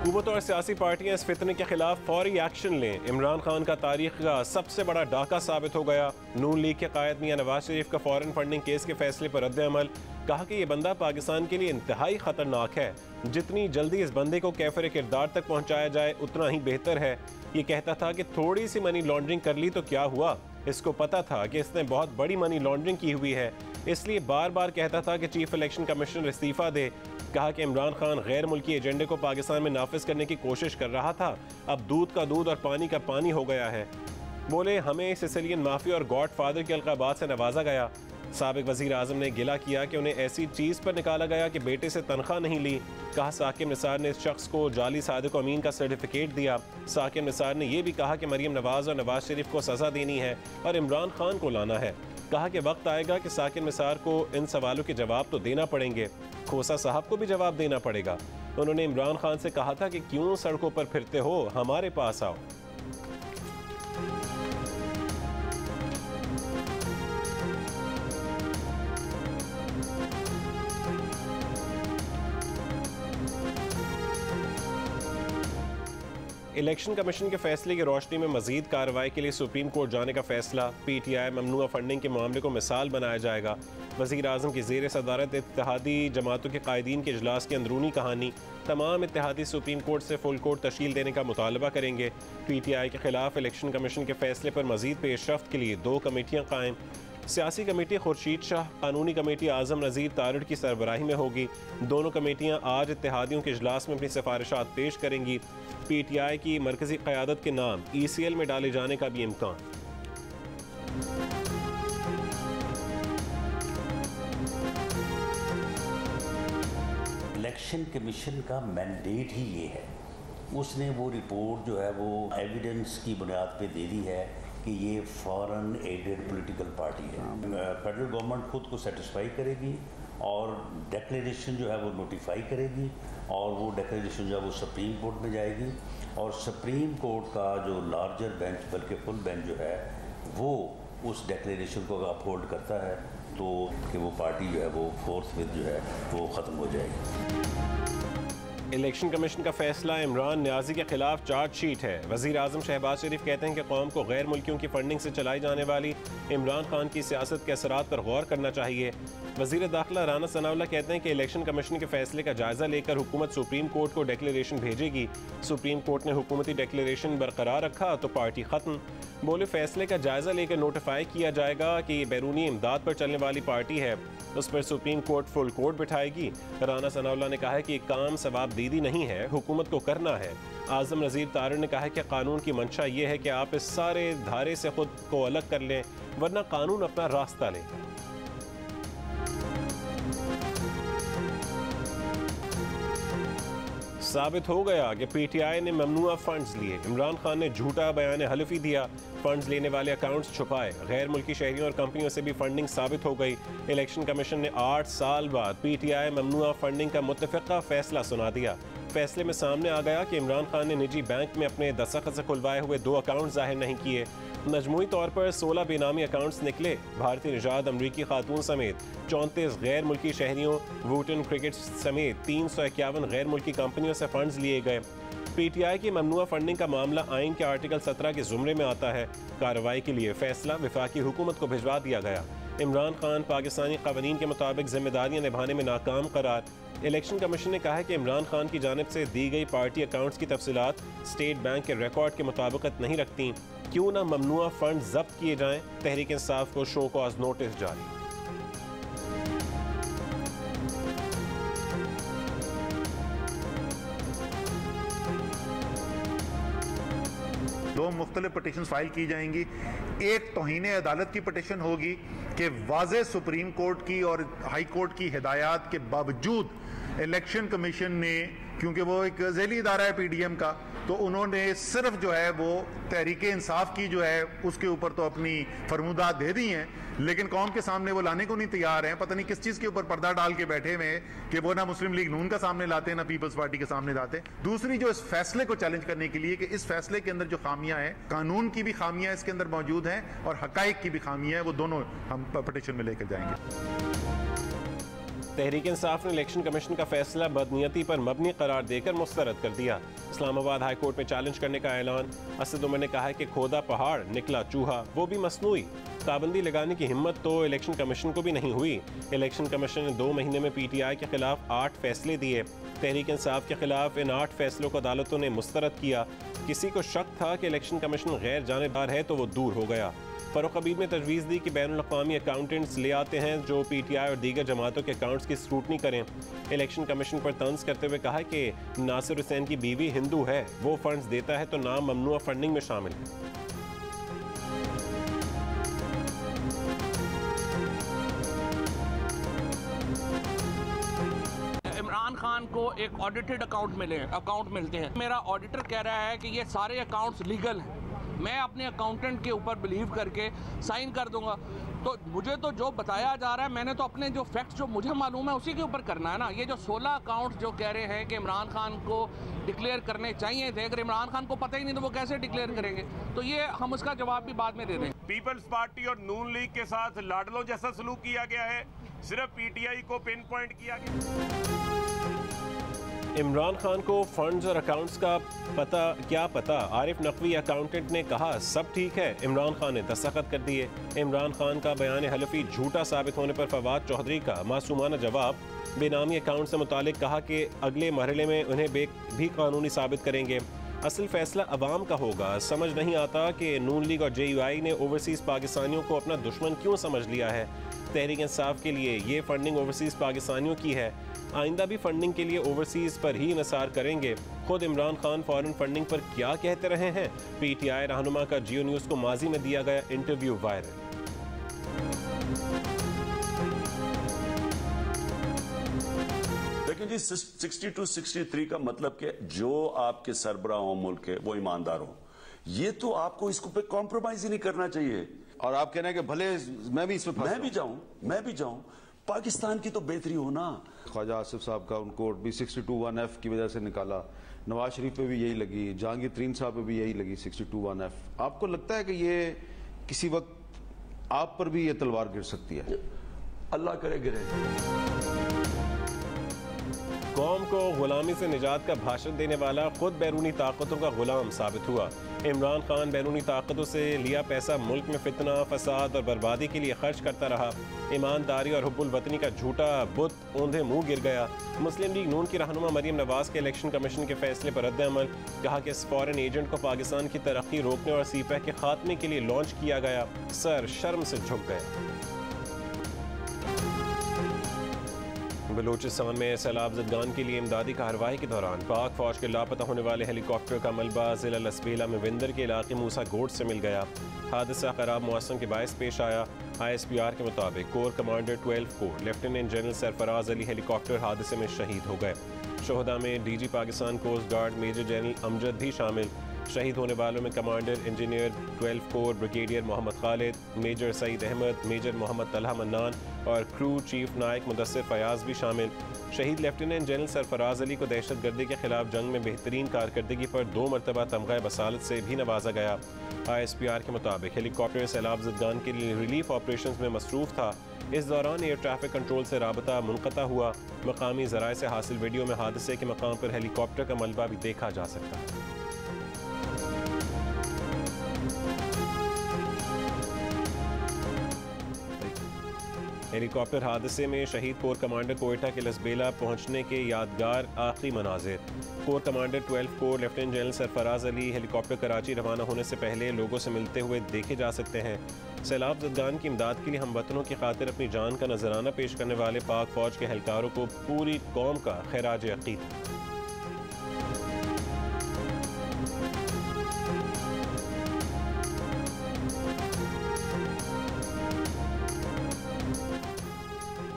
हुकूमत और सियासी पार्टियां इस फितने के खिलाफ फौरी एक्शन लें। इमरान खान का तारीख का सबसे बड़ा डाका साबित हो गया। नून लीग के कायद मियां नवाज शरीफ का फॉरेन फंडिंग केस के फैसले पर रद्द अमल। कहा कि यह बंदा पाकिस्तान के लिए इंतहाई खतरनाक है। जितनी जल्दी इस बंदे को कैफर किरदार तक पहुंचाया जाए उतना ही बेहतर है। ये कहता था कि थोड़ी सी मनी लॉन्ड्रिंग कर ली तो क्या हुआ। इसको पता था कि इसने बहुत बड़ी मनी लॉन्ड्रिंग की हुई है, इसलिए बार बार कहता था कि चीफ इलेक्शन कमिश्नर इस्तीफा दे। कहा कि इमरान खान गैर मुल्की एजेंडे को पाकिस्तान में नाफिज करने की कोशिश कर रहा था। अब दूध का दूध और पानी का पानी हो गया है। बोले हमें सिसिलियन माफिया और गॉड फादर के अलकाबात से नवाजा गया। साबिक वजीर आजम ने गिला किया कि उन्हें ऐसी चीज़ पर निकाला गया कि बेटे से तनख्वाह नहीं ली। कहा साकिब निसार ने इस शख्स को जाली सादिक अमीन का सर्टिफिकेट दिया। साकिब निसार ने यह भी कहा कि मरीम नवाज और नवाज शरीफ को सज़ा देनी है और इमरान खान को लाना है। कहा कि वक्त आएगा कि साकिब निसार को इन सवालों के जवाब तो देना पड़ेंगे, खोसा साहब को भी जवाब देना पड़ेगा। उन्होंने इमरान खान से कहा था कि क्यों सड़कों पर फिरते हो, हमारे पास आओ। इलेक्शन कमीशन के फैसले की रोशनी में मजीद कार्रवाई के लिए सुप्रीम कोर्ट जाने का फैसला। PTI ममनुआ फंडिंग के मामले को मिसाल बनाया जाएगा। वज़ीर आज़म की ज़ेर सदारत इत्तेहादी जमातों के कायदीन के इजलास की अंदरूनी कहानी। तमाम इत्तेहादी सुप्रीम कोर्ट से फुल कोर्ट तश्कील देने का मुतालबा करेंगे। PTI के खिलाफ इलेक्शन कमीशन के फैसले पर मजीद पेशरफ्त के लिए 2 कमेटियाँ कायम। सियासी कमेटी खुर्शीद शाह, कानूनी कमेटी आज़म नज़ीर तारिड़ की सरबराही में होगी। दोनों कमेटियाँ आज इत्तेहादियों के इजलास में अपनी सिफारिशात पेश करेंगी। PTI की मरकजी क़यादत के नाम ECL में डाले जाने का भी इम्कान। इलेक्शन कमीशन का मैंडेट ही ये है। उसने वो रिपोर्ट जो है वो एविडेंस की बुनियाद पे दे दी है कि ये फॉरेन एडेड पॉलिटिकल पार्टी है। फेडरल गवर्नमेंट खुद को सेटिस्फाई करेगी और डिक्लेरेशन जो है वो नोटिफाई करेगी और वो डिक्लेरेशन जो है वो सुप्रीम कोर्ट में जाएगी और सुप्रीम कोर्ट का जो लार्जर बेंच, बल्कि फुल बेंच जो है वो उस डिक्लेरेशन को अपहोल्ड करता है तो कि वो पार्टी जो है वो फोर्थ जो है वो ख़त्म हो जाएगी। इलेक्शन कमीशन का फैसला इमरान न्याजी के खिलाफ चार्जशीट है। वज़ीर आज़म शहबाज शरीफ कहते हैं कि कौम को गैर मुल्कियों की फंडिंग से चलाई जाने वाली इमरान खान की सियासत के असरात पर गौर करना चाहिए। वज़ीर दाखिला राना सनाउल्लाह कहते हैं कि इलेक्शन कमीशन के फैसले का जायज़ा लेकर हुकूमत सुप्रीम कोर्ट को डिक्लेरेशन भेजेगी। सुप्रीम कोर्ट ने हुकूमती डिक्लेरेशन बरकरार रखा तो पार्टी ख़त्म। बोले फैसले का जायज़ा लेकर नोटिफाई किया जाएगा कि बैरूनी इमदाद पर चलने वाली पार्टी है, उस पर सुप्रीम कोर्ट फुल कोर्ट बिठाएगी। राना सनाउल्लाह ने कहा है कि काम सवाब दीदी नहीं है, हुकूमत को करना है। आज़म नज़ीर तारिड़ ने कहा है कि कानून की मंशा ये है कि आप इस सारे धारे से खुद को अलग कर लें, वरना कानून अपना रास्ता लेगा। साबित हो गया कि PTI ने ममनुआ फंड्स लिए। इमरान खान ने झूठा बयान हलफी दिया, फंड्स लेने वाले अकाउंट्स छुपाए। गैर मुल्की शहरियों और कंपनियों से भी फंडिंग साबित हो गई। इलेक्शन कमीशन ने 8 साल बाद PTI ममनुआ फंडिंग का मुत्तफ़िक़ा फैसला सुना दिया। फैसले में सामने आ गया कि इमरान खान ने निजी बैंक में अपने दस्तखत से खुलवाए हुए 2 अकाउंट जाहिर नहीं किए। मजमूई तौर पर 16 बेनामी अकाउंट्स निकले। भारतीय निजात अमरीकी खातून समेत 34 गैर मुल्की शहरियों, वुटन क्रिकेट समेत 351 गैर मुल्की कंपनियों से फंड्स लिए गए। PTI की ममनुआ फंडिंग का मामला आइन के आर्टिकल 17 के जुमरे में आता है। कार्रवाई के लिए फैसला वफाकी हुकूमत को भिजवा दिया गया। इमरान खान पाकिस्तानी कानून के मुताबिक जिम्मेदारियां निभाने में नाकाम करार। इलेक्शन कमीशन ने कहा है कि इमरान खान की जानिब से दी गई पार्टी अकाउंट्स की तफसीलात स्टेट बैंक के रिकॉर्ड के मुताबिकत नहीं रखती। क्यों ना ममनुआ फंड जब्त किए जाएं। तहरीक इंसाफ को शो कॉज नोटिस जारी। दो मुख्तलिफ पटिशन फाइल की जाएंगी। एक तौहीन अदालत की पटिशन होगी कि वाज़े सुप्रीम कोर्ट की और हाई कोर्ट की हिदायत के बावजूद इलेक्शन कमीशन ने, क्योंकि वो एक ज़ैली इदारा है PDM का, तो उन्होंने सिर्फ जो है वो तहरीक इंसाफ की जो है उसके ऊपर तो अपनी फरमुदात दे दी हैं, लेकिन कौम के सामने वो लाने को नहीं तैयार हैं। पता नहीं किस चीज़ के ऊपर पर्दा डाल के बैठे हुए हैं कि वो ना मुस्लिम लीग नून का सामने लाते हैं ना पीपल्स पार्टी के सामने लाते। दूसरी जो इस फैसले को चैलेंज करने के लिए कि इस फैसले के अंदर जो खामियां हैं, कानून की भी खामियां इसके अंदर मौजूद हैं और हकाइक की भी खामियां हैं, वो दोनों हम पटिशन में लेकर जाएंगे। तहरीक इंसाफ ने इलेक्शन कमीशन का फैसला बदनीयती पर मबनी करार देकर मुस्तरद कर दिया। इस्लामाबाद हाई कोर्ट में चैलेंज करने का ऐलान। असद उमर ने कहा है कि खोदा पहाड़ निकला चूहा, वो भी मसनूई। पाबंदी लगाने की हिम्मत तो इलेक्शन कमीशन को भी नहीं हुई। इलेक्शन कमीशन ने 2 महीने में PTI के खिलाफ 8 फैसले दिए। तहरीक इंसाफ के खिलाफ इन 8 फैसलों को अदालतों ने मुस्तरद किया। किसी को शक था कि इलेक्शन कमीशन गैर जानेदार है तो वो दूर हो गया। फरूख हबीब ने तजवीज़ दी कि बैनुल अक़वामी अकाउंटेंट्स ले आते हैं जो PTI और दीगर जमातों के अकाउंट्स की स्क्रूटनी करें। इलेक्शन कमीशन पर तंज करते हुए कहा कि नासिर हुसैन की बीवी हिंदू है, वो फंड्स देता है तो नाम ममनुआ फंडिंग में शामिल है। इमरान खान को एक ऑडिटेड अकाउंट मिलते हैं। मेरा ऑडिटर कह रहा है कि ये सारे अकाउंट्स लीगल हैं, मैं अपने अकाउंटेंट के ऊपर बिलीव करके साइन कर दूंगा। तो मुझे तो जो बताया जा रहा है, मैंने तो अपने जो फैक्ट्स जो मुझे मालूम है उसी के ऊपर करना है ना। ये जो 16 अकाउंट्स जो कह रहे हैं कि इमरान खान को डिक्लेयर करने चाहिए थे, अगर इमरान खान को पता ही नहीं तो वो कैसे डिक्लेयर करेंगे? तो ये हम उसका जवाब भी बाद में दे देंगे। पीपल्स पार्टी और नून लीग के साथ लाडलों जैसा सलूक किया गया है, सिर्फ PTI को पिन पॉइंट किया गया। इमरान खान को फंड्स और अकाउंट्स का क्या पता? आरिफ नकवी अकाउंटेंट ने कहा सब ठीक है, इमरान खान ने दस्तखत कर दिए। इमरान खान का बयान हलफी झूठा साबित होने पर फवाद चौधरी का मासूमाना जवाब। बेनामी अकाउंट से मुतालिक कहा कि अगले मरहले में उन्हें भी कानूनी साबित करेंगे। असल फैसला अवाम का होगा। समझ नहीं आता कि नून लीग और JUI ने ओवरसीज़ पाकिस्तानियों को अपना दुश्मन क्यों समझ लिया है। तहरीक इंसाफ के लिए ये फंडिंग ओवरसीज़ पाकिस्तानियों की है, आइंदा भी फंडिंग के लिए ओवरसीज़ पर ही इंसार करेंगे। खुद इमरान खान फॉरेन फंडिंग पर क्या कहते रहे हैं? PTI रहनुमा का जियो न्यूज़ को माजी में दिया गया इंटरव्यू वायरल। देखिए जी, 62-63 का मतलब कि जो आपके सरबराह हो मुल्क के वो ईमानदार हो, ये तो आपको इसको पे कॉम्प्रोमाइज ही नहीं करना चाहिए। और आप कहना है कि भले मैं भी इसमें मैं भी जाऊं, पाकिस्तान की तो बेहतरी हो ना। ख्वाजा आसिफ साहब का उनको भी 62(1)F की वजह से निकाला, नवाज शरीफ पे भी यही लगी, जहांगीर तरीन साहब पे भी यही लगी 62(1)F। आपको लगता है कि ये किसी वक्त आप पर भी ये तलवार गिर सकती है? अल्लाह करे गिरे। कौम को गुलामी से निजात का भाषण देने वाला खुद बैरूनी ताकतों का गुलाम साबित हुआ। इमरान खान बैरूनी ताकतों से लिया पैसा मुल्क में फितना, फसाद और बर्बादी के लिए खर्च करता रहा। ईमानदारी और हुब्बुल वतनी का झूठा बुत औंधे मुंह गिर गया। मुस्लिम लीग नून की रहनुमा मरियम नवाज के इलेक्शन कमीशन के फैसले पर रद्द-ए-अमल। कहा कि इस फॉरेन एजेंट को पाकिस्तान की तरक्की रोकने और सीपैक के खात्मे के लिए लॉन्च किया गया। सर शर्म से झुक गया। बलूचिस्तान में सैलाब ज़दगान के लिए इमदादी कार्रवाई के दौरान पाक फौज के लापता होने वाले हेलीकॉप्टर का मलबा ज़िला लसबेला में विंदर के इलाके मूसा गोट से मिल गया। हादसा खराब मौसम के बायस पेश आया। ISPR के मुताबिक corps commander 12 core lieutenant general Sarfaraz Ali helicopter हादसे में शहीद हो गए। शोहदा में DG Pakistan coast guard major general Amjad भी शामिल। शहीद होने वालों में commander engineer 12 corps brigadier Mohammad Khalid, major Saeed Ahmed, major Mohammad Talha Mannan और क्रू चीफ नायक मुदस्सिर फयाज भी शामिल। शहीद लेफ्टिनेंट जनरल सरफराज अली को दहशतगर्दी के खिलाफ जंग में बेहतरीन कारकर्दगी पर 2 मरतबा तमगा बसालत से भी नवाजा गया। ISPR के मुताबिक हेलीकॉप्टर सैलाब ज़दगान के लिए रिलीफ ऑपरेशन में मसरूफ था। इस दौरान एयर ट्रैफिक कंट्रोल से राबता मुनक़ता हुआ। मकामी ज़राए से हासिल वीडियो में हादसे के मकाम पर हेलीकॉप्टर का मलबा भी देखा जा सकता है। हेलीकॉप्टर हादसे में शहीद कोर कमांडर कोयटा के लसबेला पहुंचने के यादगार आखिरी मनाजिर। Core commander 12 core lieutenant general Sarfaraz Ali helicopter Karachi रवाना होने से पहले लोगों से मिलते हुए देखे जा सकते हैं। सैलाब ज़दगान की इमदाद के लिए हमवतनों की खातिर अपनी जान का नजराना पेश करने वाले पाक फौज के एहलकारों को पूरी कौम का खैराज अकीद।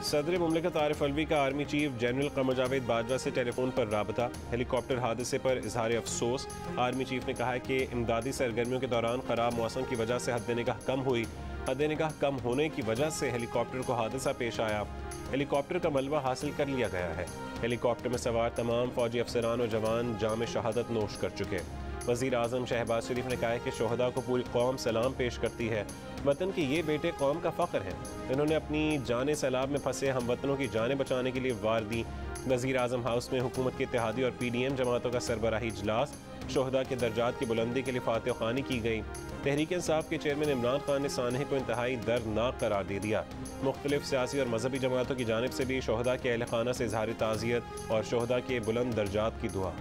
सदर मुमलिकत आरिफ अलवी का army chief general Qamar Javed Bajwa से टेलीफोन पर राबता। हेलीकॉप्टर हादसे पर इजहार अफसोस। आर्मी चीफ ने कहा है कि इमदादी सरगर्मियों के दौरान खराब मौसम की वजह से हद निगाह कम हुई। हद निगाह कम होने की वजह से हेलीकॉप्टर को हादसा पेश आया। हेलीकॉप्टर का मलबा हासिल कर लिया गया है। हेलीकॉप्टर में सवार तमाम फौजी अफसरान और जवान जाम शहादत नोश कर चुके। वज़ीर आज़म शहबाज शरीफ ने कहा है कि शोहदा को पूरी कौम सलाम पेश करती है। वतन के ये बेटे कौम का फ़ख्र हैं। इन्होंने अपनी जान सैलाब में फंसे हम वतनों की जानें बचाने के लिए वार दी। वज़ीर आज़म हाउस में हुकूमत के इत्तेहादी और PDM जमातों का सरबराही इजलास, शोहदा के दर्जात की बुलंदी के लिए फातिह ख़्वानी की गई। तहरीक इंसाफ के चेयरमैन इमरान खान ने सानहे को इंतहाई दर्दनाक करार दे दिया। मुख्तलिफ सियासी और मजहबी जमातों की जानिब से भी शोहदा के अहल खाना से इजहार ताज़ियत और शोहदा के बुलंद दर्जात की दुआ।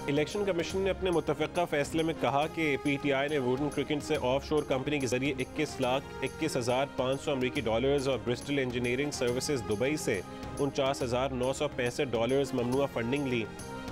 इलेक्शन कमीशन ने अपने मुतफ़िक़ा फ़ैसले में कहा कि PTI ने वुडन क्रिकेट से ऑफशोर कंपनी के जरिए 21,21,500 अमरीकी डॉलर्स और ब्रिस्टल इंजीनियरिंग सर्विसेज दुबई से $49,965 ममनुआ फंडिंग ली।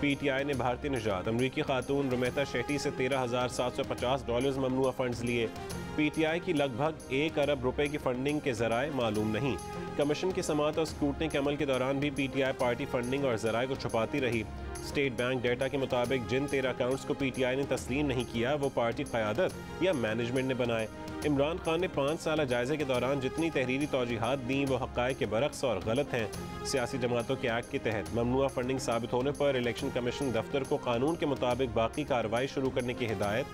PTI ने भारतीय निजात अमरीकी खातून रुमेता शेट्टी से $13,750 ममनुआ फंड्स लिए। PTI की लगभग 1 अरब रुपए की फंडिंग के ज़राए मालूम नहीं। कमीशन की समाअत और स्क्रूटनी के अमल के दौरान भी PTI पार्टी फंडिंग और ज़राए को छुपाती रही। स्टेट बैंक डेटा के मुताबिक जिन 13 अकाउंट्स को PTI ने तस्लीम नहीं किया वो पार्टी क़यादत या मैनेजमेंट ने बनाए। इमरान खान ने 5 साल जायजे के दौरान जितनी तहरीरी तौजीहात दी वो हक़ाइक़ के बरक्स और गलत हैं। सियासी जमातों के एक्ट के तहत ममनुआ फंडिंग साबित होने पर इलेक्शन कमीशन दफ्तर को कानून के मुताबिक बाकी कार्रवाई शुरू करने की हिदायत।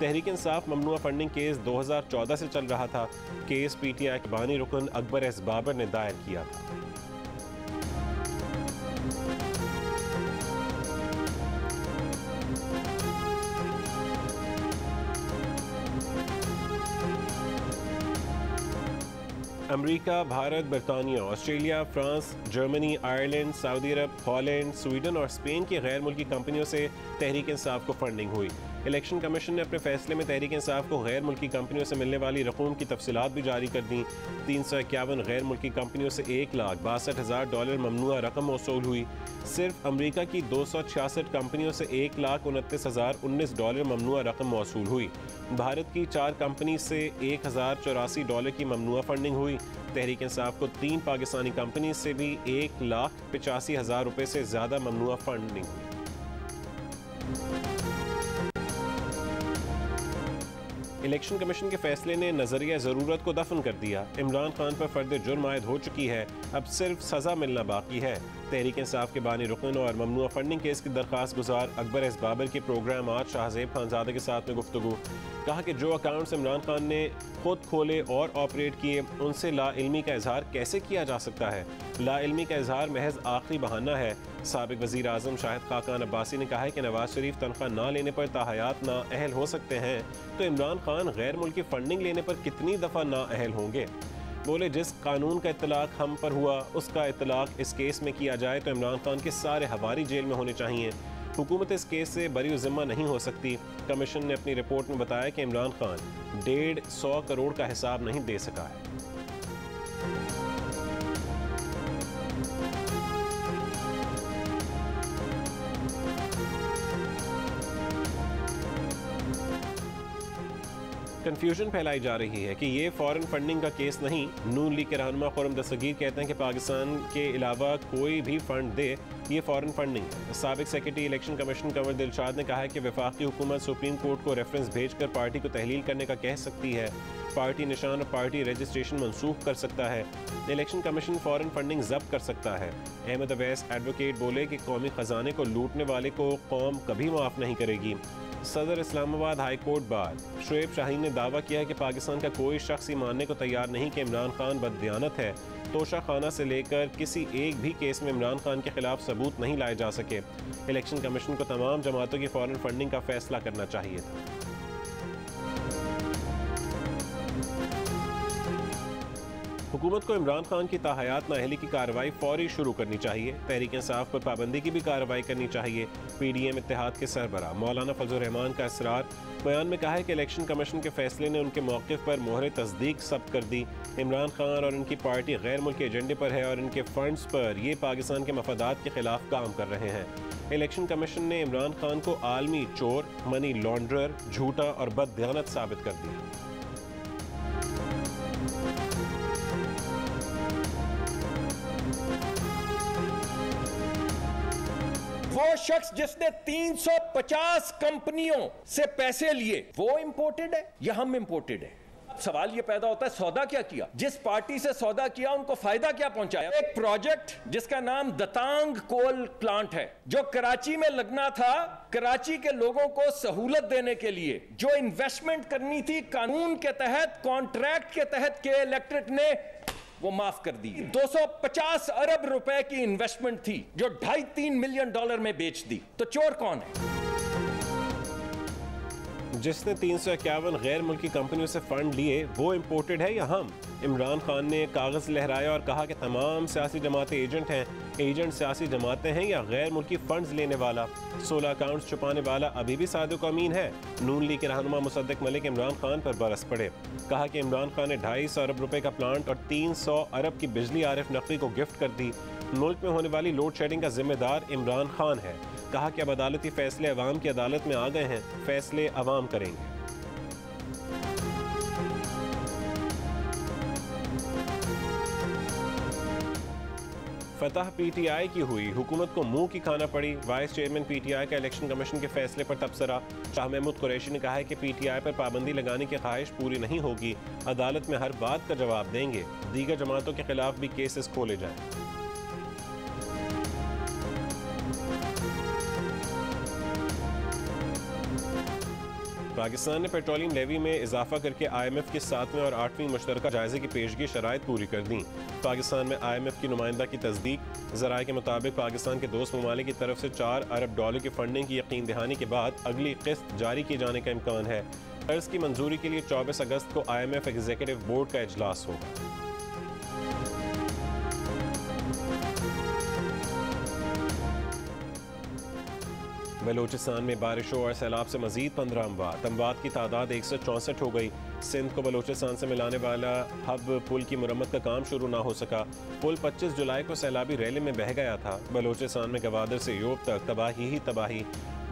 तहरीक इंसाफ ममनुआ फंडिंग केस 2014 से चल रहा था। केस PTI के बानी रुकन अकबर एस बाबर ने दायर किया था। अमेरिका, भारत, बरतानिया, ऑस्ट्रेलिया, फ्रांस, जर्मनी, आयरलैंड, सऊदी अरब, हॉलैंड, स्वीडन और स्पेन की गैर मुल्की कंपनियों से तहरीक इंसाफ को फंडिंग हुई। इलेक्शन कमीशन ने अपने फैसले में तहरीक इंसाफ को गैर मुल्की कंपनियों से मिलने वाली रकूम की तफसीलात भी जारी कर दी। 351 गैर मुल्की कंपनियों से $1,62,000 ममनुआ रकम वसूल हुई। सिर्फ अमेरिका की 266 कंपनियों से $1,29,019 ममनुआ रकम वसूल हुई। भारत की 4 कंपनी से $1,084 की ममनुआ फंडिंग हुई। तहरीक इंसाफ को 3 पाकिस्तानी कंपनी से भी $1,85,000 रुपये से ज़्यादा ममनुआ फंडिंग हुई। इलेक्शन कमीशन के फैसले ने नजरिया ज़रूरत को दफन कर दिया। इमरान खान पर फर्द जुर्म आयद हो चुकी है, अब सिर्फ सज़ा मिलना बाकी है। तहरीक इंसाफ के बानी रुकन और ममनुआ फंडिंग केस की दरख्वास्त गुजार अकबर एस बाबर की प्रोग्राम आज शाहजेब खानजादे के साथ में गुफ्तगू। कहा कि जो अकाउंट्स इमरान खान ने खुद खोले और ऑपरेट किए उनसे लाइल्मी का इजहार कैसे किया जा सकता है। लाइल्मी का इजहार महज आखिरी बहाना है। साबिक वज़ीर आज़म शाहिद खाकान अब्बासी ने कहा है कि नवाज शरीफ तनख्वाह ना लेने पर ताहयात नाअहल हो सकते हैं, तो इमरान खान गैर मुल्की फंडिंग लेने पर कितनी दफ़ा नाअहल होंगे। बोले जिस कानून का इतलाक हम पर हुआ उसका इतलाक इस केस में किया जाए तो इमरान खान के सारे हवारी जेल में होने चाहिए। हुकूमत इस केस से बरी ज़िम्मा नहीं हो सकती। कमीशन ने अपनी रिपोर्ट में बताया कि इमरान खान 150 करोड़ का हिसाब नहीं दे सका है। कन्फ्यूजन फैलाई जा रही है कि ये फॉरेन फंडिंग का केस नहीं। नून लीग के रहनुमा खुर्रम दस्तगीर कहते हैं कि पाकिस्तान के अलावा कोई भी फंड दे ये फॉरेन फंडिंग है। साबिक secretary election commission Kanwar Dilshad ने कहा है कि वफाकी हुकूमत सुप्रीम कोर्ट को रेफरेंस भेजकर पार्टी को तहलील करने का कह सकती है। पार्टी निशान और पार्टी रजिस्ट्रेशन मनसूख कर सकता है। इलेक्शन कमीशन फॉरेन फंडिंग जब्त कर सकता है। अहमद अवैस एडवोकेट बोले कि कौमी खजाने को लूटने वाले को कौम कभी माफ़ नहीं करेगी। सदर Islamabad high court bar Shoaib Shaheen ने दावा किया है कि पाकिस्तान का कोई शख्स ही मानने को तैयार नहीं कि इमरान खान बददियानत है। तोशा खाना से लेकर किसी एक भी केस में इमरान खान के खिलाफ सबूत नहीं लाए जा सके। इलेक्शन कमीशन को तमाम जमातों की फॉरेन फंडिंग का फैसला करना चाहिए था। हुकूमत को इमरान खान की ताहयात नाअहली की कार्रवाई फौरी शुरू करनी चाहिए। तहरीक इंसाफ पर पाबंदी की भी कार्रवाई करनी चाहिए। PDM इत्तेहाद के सरबराह मौलाना फजल रहमान का इसरार। बयान में कहा है कि इलेक्शन कमीशन के फैसले ने उनके मौक़िफ़ पर मोहर तस्दीक सब्त कर दी। इमरान खान और उनकी पार्टी गैर मुल्की एजेंडे पर है और इनके फंड्स पर ये पाकिस्तान के मफादात के खिलाफ काम कर रहे हैं। इलेक्शन कमीशन ने इमरान खान को आलमी चोर, मनी लॉन्ड्रर, झूठा और बददियानत साबित कर दिया। वो शख्स जिसने 350 कंपनियों से पैसे लिए वो इंपोर्टेड है या हम इंपोर्टेड है? सवाल ये पैदा होता है सौदा क्या किया, जिस पार्टी से सौदा किया उनको फायदा क्या पहुंचाया? एक प्रोजेक्ट जिसका नाम दतांग कोल प्लांट है जो कराची में लगना था, कराची के लोगों को सहूलत देने के लिए जो इन्वेस्टमेंट करनी थी कानून के तहत, कॉन्ट्रैक्ट के तहत के इलेक्ट्रिक ने वो माफ कर दी। 250 अरब रुपए की इन्वेस्टमेंट थी जो 2.5-3 मिलियन डॉलर में बेच दी। तो चोर कौन है? जिसने 351 गैर मुल्की कंपनियों से फंड लिए वो इंपोर्टेड है या हम? इमरान खान ने कागज लहराया और कहा कि तमाम सियासी जमातें एजेंट हैं। एजेंट सियासी जमातें हैं या गैर मुल्की फंड्स लेने वाला? 16 अकाउंट्स छुपाने वाला अभी भी सादिक अमीन है? नून लीग के रहनुमा मुसद्दिक मलिक इमरान खान पर बरस पड़े। कहा कि इमरान खान ने 250 अरब रुपए का प्लांट और 300 अरब की बिजली आरिफ नकवी को गिफ्ट कर दी। मुल्क में होने वाली लोड शेडिंग का जिम्मेदार इमरान खान है। कहा कि अब अदालती फैसले अवाम की अदालत में आ गए हैं, फैसले अवाम करेंगे। फतह पीटीआई की हुई, हुकूमत को मुंह की खाना पड़ी। वाइस चेयरमैन पीटीआई का इलेक्शन कमीशन के फैसले पर तबसरा। शाह महमूद कुरैशी ने कहा है कि पीटीआई पर पाबंदी लगाने की ख्वाहिश पूरी नहीं होगी, अदालत में हर बात का जवाब देंगे। दीगर जमातों के खिलाफ भी केसेस खोले जाएं। पाकिस्तान ने पेट्रोलियम लेवी में इजाफा करके IMF के 7वें और 8वीं मुश्तरका जायजे की पेशगी शराइत पूरी कर दी। पाकिस्तान में IMF की नुमाइंदा की तस्दीक। ज़राए के मुताबिक पाकिस्तान के दोस्त ममालिक की तरफ से 4 अरब डॉलर की फंडिंग की यकीन दहानी के बाद अगली किस्त जारी किए जाने का इम्कान है। कर्ज की मंजूरी के लिए 24 अगस्त को IMF एग्जीक्यूटिव बोर्ड का इजलास होगा। बलूचिस्तान में बारिशों और सैलाब से मजीद 15 अमवात। अमवात की तादाद 164 हो गई। सिंध को बलूचिस्तान से मिलाने वाला हब पुल की मुरम्मत का काम शुरू ना हो सका। पुल 25 जुलाई को सैलाबी रैली में बह गया था। बलूचिस्तान में गवादर से यूब तक तबाही ही तबाही।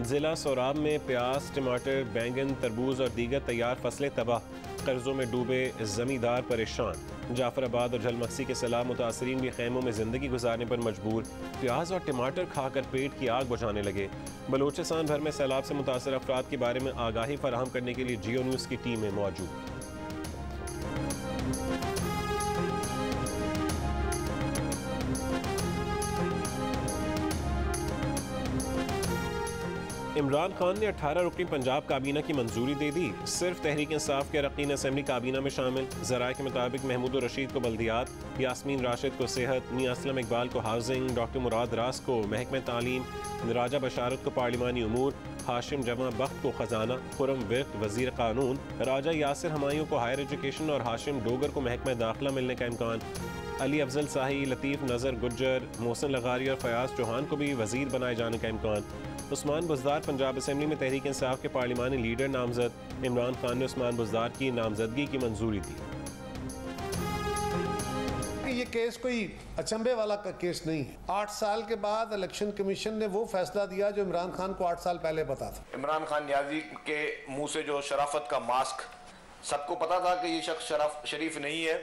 जिला सोराब में प्याज, टमाटर, बैंगन, तरबूज और दीगर तैयार फसलें तबाह। कर्जों में डूबे जमींदार परेशान। जाफराबाद और झलमक्सी के सैलाब मुतासरीन भी खैमों में ज़िंदगी गुजारने पर मजबूर। प्याज और टमाटर खाकर पेट की आग बुझाने लगे। बलूचिस्तान भर में सैलाब से मुतासर अफराद के बारे में आगाही फराहम करने के लिए जियो न्यूज़ की टीमें मौजूद। इमरान खान ने 18 रुकनी पंजाब काबीना की मंजूरी दे दी। सिर्फ तहरीक इंसाफ के अरकान असेंबली काबीना में शामिल। ज़राए के मुताबिक महमूद रशीद को बल्दियात, यास्मीन राशिद को सेहत, मियां असलम इकबाल को हाउसिंग, डॉक्टर मुराद रास को महकमे तालीम, राजा बशारत को पार्लिमानी उमूर, हाशिम जमा बख्त को खजाना, खुरम विर्क वजीर कानून, राजा यासिर हमायूं को हायर एजुकेशन और हाशिम डोगर को महकमा दाखिला मिलने का इम्कान। अली अफजल शाही, लतीफ़ नज़र गुज्जर, मोहसिन लगारी और फयाज चौहान को भी वजीर बनाए जाने का इम्कान। उस्मान बुज़दार पंजाब असेंबली में तहरीक इंसाफ के पार्लिमानी लीडर नामजद। इमरान खान ने उस्मान बुज़दार की नामजदगी की मंजूरी दी। ये केस कोई अचंभे वाला का केस नहीं है। 8 साल के बाद इलेक्शन कमीशन ने वो फैसला दिया जो इमरान खान को 8 साल पहले पता था। इमरान खान नियाजी के मुंह से जो शराफत का मास्क, सबको पता था कि ये शख्स शरीफ नहीं है,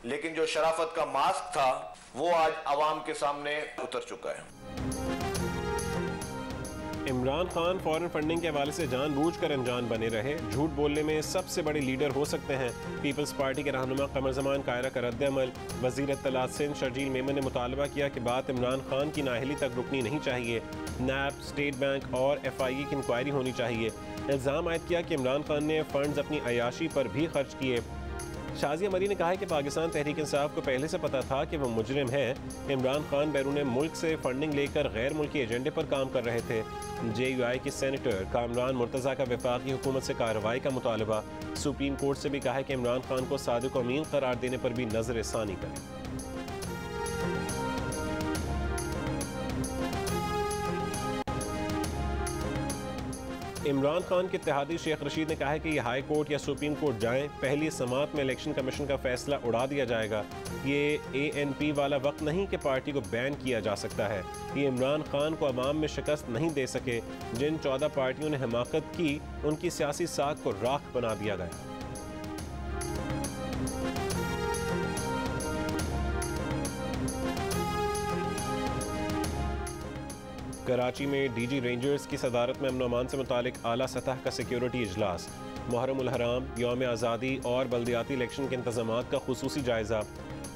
लेकिन जो शराफत का मास्क था वो आज आवाम के सामने उतर चुका है। इमरान खान फॉरेन फंडिंग के हवाले से जानबूझकर अनजान बने रहे। झूठ बोलने में सबसे बड़े लीडर हो सकते हैं। पीपल्स पार्टी के रहनुमा कमर जमान कायरा का रद्द-ए-अमल। वज़ीर इत्तलात सिंध शर्जील मेमन ने मुतालबा किया कि बात इमरान खान की नाअहली तक रुकनी नहीं चाहिए। नैब, स्टेट बैंक और FIA की इंक्वायरी होनी चाहिए। इल्ज़ाम आयद किया कि इमरान खान ने फंड्स अपनी अयाशी पर भी खर्च किए। शाजिया मरी ने कहा है कि पाकिस्तान तहरीक इंसाफ को पहले से पता था कि वह मुजरिम है। इमरान खान बैरून मुल्क से फंडिंग लेकर गैर मुल्की एजेंडे पर काम कर रहे थे। JUI की सेनेटर कामरान मुर्तज़ा का वफाकी हुकूमत से कार्रवाई का मुतालबा। सुप्रीम कोर्ट से भी कहा है कि इमरान खान को सादिक अमीन करार देने पर भी नजरसानी करें। इमरान खान के इत्तेहादी शेख रशीद ने कहा है कि ये हाई कोर्ट या सुप्रीम कोर्ट जाएं, पहली समात में इलेक्शन कमीशन का फैसला उड़ा दिया जाएगा। ये ANP वाला वक्त नहीं कि पार्टी को बैन किया जा सकता है। ये इमरान खान को अवाम में शिकस्त नहीं दे सके। जिन 14 पार्टियों ने हिमाकत की उनकी सियासी साख को राख बना दिया गया। कराची में डीजी रेंजर्स की सदारत में अमन अमान से मुतालिक आला सतह का सिक्योरिटी इजलास, मुहर्रम उल हराम, यौम आज़ादी और बल्दियाती इलेक्शन के इंतज़ामात का खुसूसी जायज़ा।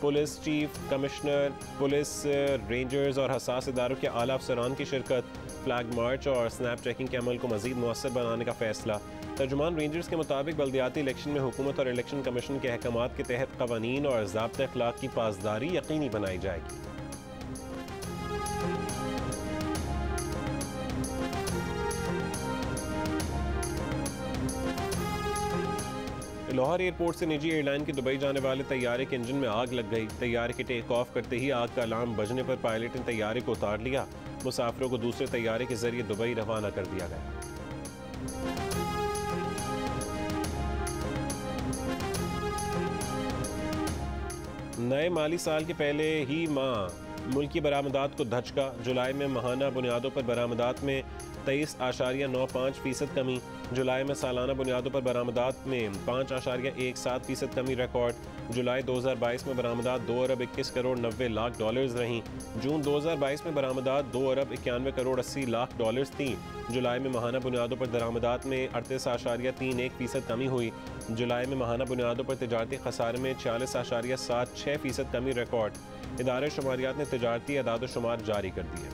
Police chief commissioner, police, rangers और हसास इदारों के आला अफसरान की शिरकत। फ्लैग मार्च और स्नैप चेकिंग के अमल को मज़ीद मुअस्सर बनाने का फैसला। तर्जुमान रेंजर्स के मुताबिक बल्दियाती इलेक्शन में हुकूमत और इलेक्शन कमीशन के अहकामात के तहत कवानीन और ज़ाब्ते अखलाक की पासदारी यकीनी बनाई जाएगी। लाहौर एयरपोर्ट से निजी एयरलाइन के दुबई जाने वाले तैयारे के इंजन में आग लग गई। तैयारे के टेक ऑफ करते ही आग का अलार्म बजने पर पायलट ने तैयारे को उतार लिया। मुसाफिरों को दूसरे तैयारे के जरिए दुबई रवाना कर दिया गया। नए माली साल के पहले ही माह मुल्की बरामदात को धचका। जुलाई में माहाना बुनियादों पर बरामदात में 23.95% कमी। जुलाई में सालाना बुनियादों पर बरामदात में 5.17% कमी रिकॉर्ड। जुलाई 2022 में बरामदात 2 अरब 21 करोड़ 90 लाख डॉलर्स रहीं। जून 2022 में बरामदात 2 अरब 91 करोड़ 80 लाख डॉलर्स थीं। जुलाई में माहाना बुनियादों पर बरामदात में 38.31% कमी हुई। जुलाई में माहाना बुनियादों पर तिजारती खसारे में 46.76% कमी रिकॉर्ड। इदारे शुमारियात ने तिजारती अदाद शुमार जारी कर दिए।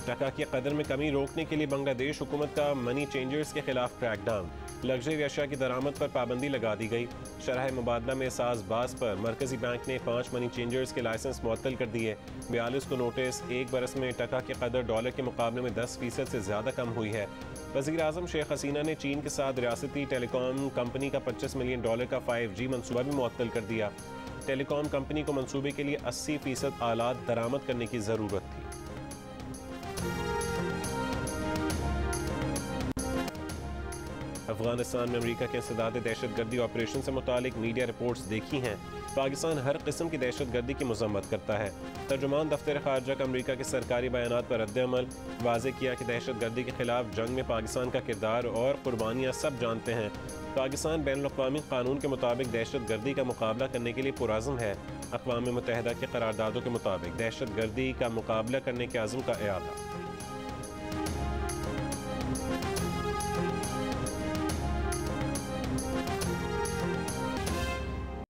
टका की कदर में कमी रोकने के लिए बांग्लादेश हुकूमत का मनी चेंजर्स के खिलाफ क्रैकडाउन। लग्जरी अशिया की दरामद पर पाबंदी लगा दी गई। शरह मुबादला में एहसास पर मरकजी बैंक ने 5 मनी चेंजर्स के लाइसेंस मुअत्तल कर दिए। 42 को नोटिस। एक बरस में टका की कदर डॉलर के मुकाबले में 10% से ज़्यादा कम हुई है। वज़ीर आज़म शेख हसीना ने चीन के साथ रियासती टेलीकॉम कंपनी का $25 मिलियन का 5G मनसूबा भी मुअत्तल कर दिया। टेलीकॉम कंपनी को मनसूबे के लिए 80% आलात दरामद करने की ज़रूरत थी। अफगानिस्तान में अमेरिका के इंसदाद दहशतगर्दी ऑपरेशन से मुतालिक मीडिया रिपोर्ट्स देखी हैं। पाकिस्तान हर किस्म की दहशतगर्दी की मजम्मत करता है। तर्जुमान दफ्तर खारजा का अमेरिका के सरकारी बयानात पर रद्द-ए-अमल। वाज़ेह किया कि दहशतगर्दी के खिलाफ जंग में पाकिस्तान का किरदार और कुर्बानियाँ सब जानते हैं। पाकिस्तान बैनुल-अक़वामी कानून के मुताबिक दहशतगर्दी का मुकाबला करने के लिए पुरअज़्म है। अक़वाम मुत्तहिदा के करारदादों के मुताबिक दहशतगर्दी का मुकाबला करने के अज़्म का इरादा।